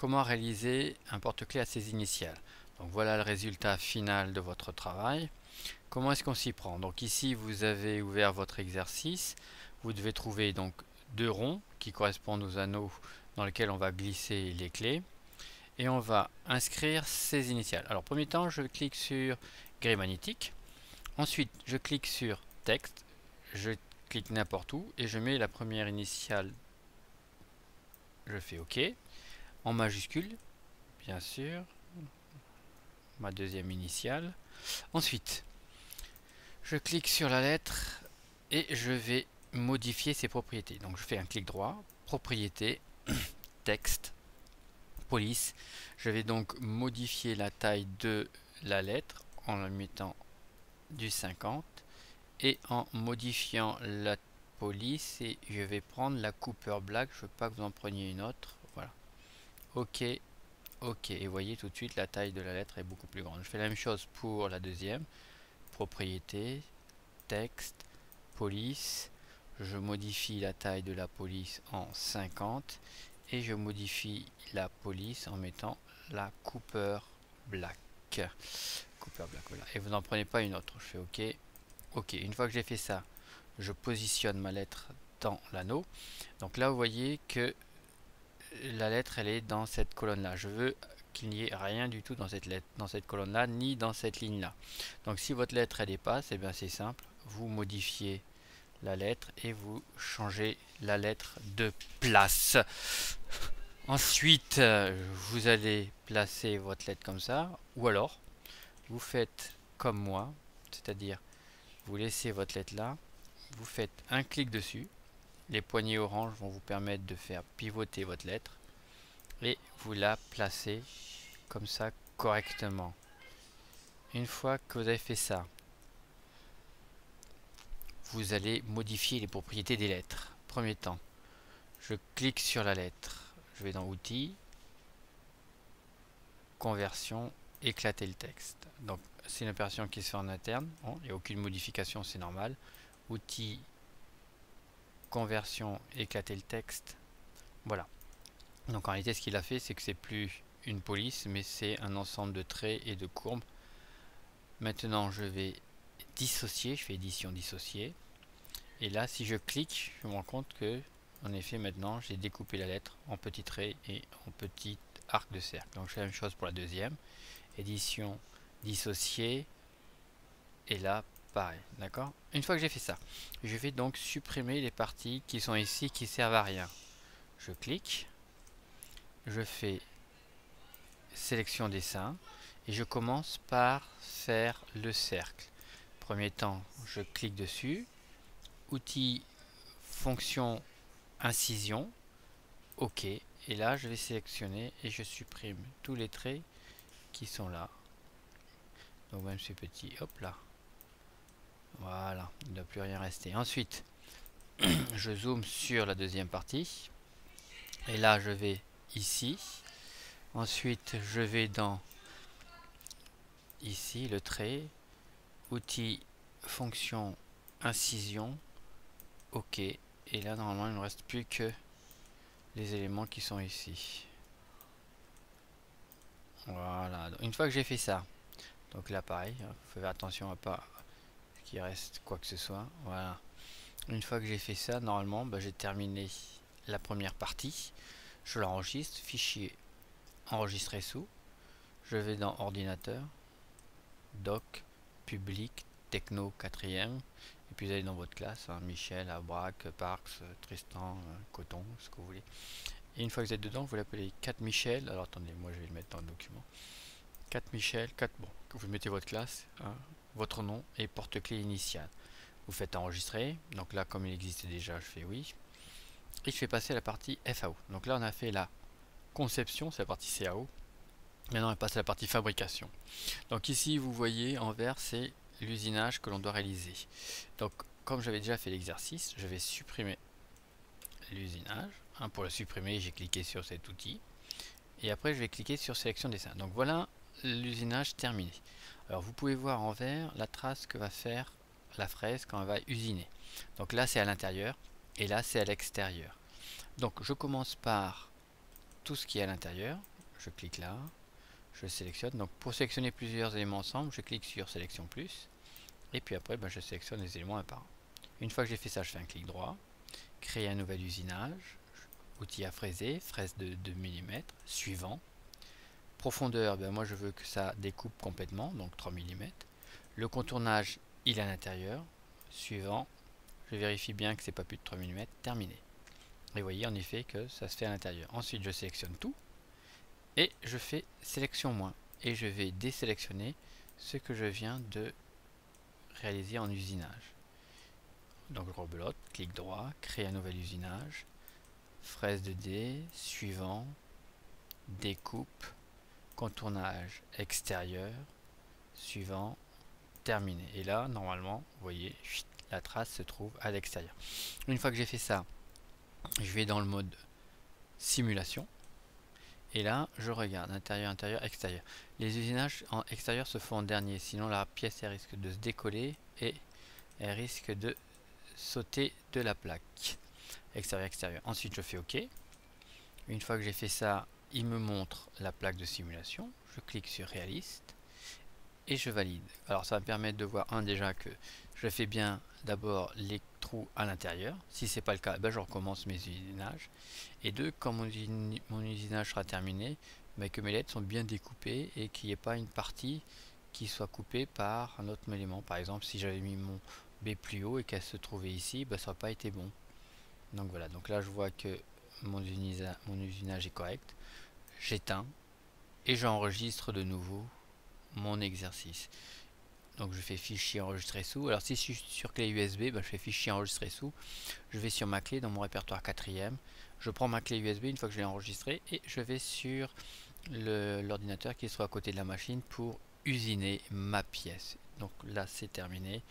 comment réaliser un porte-clés à ses initiales. Donc voilà le résultat final de votre travail. Comment est-ce qu'on s'y prend? Donc ici vous avez ouvert votre exercice. Vous devez trouver donc deux ronds qui correspondent aux anneaux dans lesquels on va glisser les clés. Et on va inscrire ces initiales. Alors premier temps, je clique sur grille magnétique. Ensuite, je clique sur texte. Je clique n'importe où et je mets la première initiale. Je fais OK. En majuscule, bien sûr. Ma deuxième initiale. Ensuite, je clique sur la lettre et je vais modifier ses propriétés. Donc je fais un clic droit, propriétés, texte, police. Je vais donc modifier la taille de la lettre en la mettant du 50 et en modifiant la police, et je vais prendre la Cooper Black. Je veux pas que vous en preniez une autre. Voilà. OK. OK. Et vous voyez tout de suite la taille de la lettre est beaucoup plus grande. Je fais la même chose pour la deuxième. Propriété, texte, police. Je modifie la taille de la police en 50 et je modifie la police en mettant la Cooper Black. Cooper Black, voilà. Et vous n'en prenez pas une autre. Je fais OK. OK. Une fois que j'ai fait ça, je positionne ma lettre dans l'anneau. Donc là, vous voyez que la lettre, elle est dans cette colonne-là. Je veux qu'il n'y ait rien du tout dans cette lettre, dans cette colonne-là, ni dans cette ligne-là. Donc si votre lettre, elle dépasse, et bien c'est simple. Vous modifiez la lettre et vous changez la lettre de place. Ensuite, vous allez placer votre lettre comme ça, ou alors vous faites comme moi, c'est-à-dire vous laissez votre lettre là, vous faites un clic dessus, les poignées orange vont vous permettre de faire pivoter votre lettre et vous la placez comme ça correctement. Une fois que vous avez fait ça, vous allez modifier les propriétés des lettres. Premier temps, je clique sur la lettre, je vais dans outils, conversion, éclater le texte. Donc c'est une opération qui se fait en interne, bon, il n'y a aucune modification, c'est normal. Outils, conversion, éclater le texte. Voilà. Donc en réalité ce qu'il a fait, c'est que c'est plus une police, mais c'est un ensemble de traits et de courbes. Maintenant je vais dissocier, je fais édition dissocier. Et là si je clique, je me rends compte que en effet maintenant j'ai découpé la lettre en petits traits et en petits arcs de cercle. Donc je fais la même chose pour la deuxième. Édition dissocier. Et là pareil, d'accord. Une fois que j'ai fait ça, je vais donc supprimer les parties qui sont ici qui servent à rien. Je clique, je fais sélection dessin et je commence par faire le cercle. Premier temps, je clique dessus, outils, fonction, incision, OK. Et là, je vais sélectionner et je supprime tous les traits qui sont là. Donc même ces petits, hop là. Voilà, il ne doit plus rien rester. Ensuite, je zoome sur la deuxième partie. Et là, je vais ici. Ensuite, je vais dans ici, le trait, outils, fonction, incision, OK. Et là, normalement, il ne me reste plus que les éléments qui sont ici. Voilà. Donc, une fois que j'ai fait ça, donc là, pareil, il faut faire attention à pas qu'il reste quoi que ce soit. Voilà. Une fois que j'ai fait ça, normalement, j'ai terminé la première partie. Je l'enregistre, fichier enregistré sous. Je vais dans ordinateur, doc, public, techno 4e. Et puis vous allez dans votre classe, hein, Michel, Abrac, Parks, Tristan, Coton, ce que vous voulez. Et une fois que vous êtes dedans, vous l'appelez 4 Michel. Alors attendez, moi je vais le mettre dans le document. 4 Michel, 4, bon, vous mettez votre classe, hein, votre nom et porte-clés initial. Vous faites enregistrer. Donc là, comme il existait déjà, je fais oui. Et je fais passer à la partie FAO. Donc là, on a fait la conception, c'est la partie CAO. Maintenant, on passe à la partie fabrication. Donc ici, vous voyez en vert, c'est l'usinage que l'on doit réaliser. Donc, comme j'avais déjà fait l'exercice, je vais supprimer l'usinage. Hein, pour le supprimer, j'ai cliqué sur cet outil. Et après, je vais cliquer sur sélection dessin. Donc voilà l'usinage terminé. Alors, vous pouvez voir en vert la trace que va faire la fraise quand elle va usiner. Donc là, c'est à l'intérieur. Et là, c'est à l'extérieur. Donc, je commence par tout ce qui est à l'intérieur. je clique là, je sélectionne. Donc pour sélectionner plusieurs éléments ensemble, je clique sur sélection plus, et puis après je sélectionne les éléments un par un. Une fois que j'ai fait ça, je fais un clic droit, créer un nouvel usinage, outil à fraiser, fraise de 2 mm, suivant. Profondeur, moi je veux que ça découpe complètement, donc 3 mm. Le contournage, il est à l'intérieur, suivant. Je vérifie bien que c'est pas plus de 3 mm, terminé. Et vous voyez en effet que ça se fait à l'intérieur. Ensuite je sélectionne tout, et je fais sélection moins, et je vais désélectionner ce que je viens de réaliser en usinage. Donc je rebelote, clic droit, créer un nouvel usinage, fraise 2D, suivant, découpe, contournage extérieur, suivant, terminé. Et là, normalement, vous voyez, la trace se trouve à l'extérieur. Une fois que j'ai fait ça, je vais dans le mode simulation. Et là, je regarde intérieur, intérieur, extérieur. Les usinages en extérieur se font en dernier, sinon la pièce elle risque de se décoller et elle risque de sauter de la plaque. Extérieur, extérieur. Ensuite, je fais OK. Une fois que j'ai fait ça, il me montre la plaque de simulation. Je clique sur réaliste et je valide. Alors ça va me permettre de voir déjà que je fais bien d'abord les trous à l'intérieur. Si c'est pas le cas, je recommence mes usinages. Et deux, quand mon usinage sera terminé, que mes LED sont bien découpées et qu'il n'y ait pas une partie qui soit coupée par un autre élément. Par exemple, si j'avais mis mon B plus haut et qu'elle se trouvait ici, ça n'aurait pas été bon. Donc voilà, donc là je vois que mon usinage est correct. J'éteins et j'enregistre de nouveau mon exercice. Donc je fais fichier enregistré sous. Alors si je suis sur clé USB, je fais fichier enregistré sous. Je vais sur ma clé dans mon répertoire 4e. Je prends ma clé USB une fois que je l'ai enregistrée et je vais sur l'ordinateur qui soit à côté de la machine pour usiner ma pièce. Donc là c'est terminé.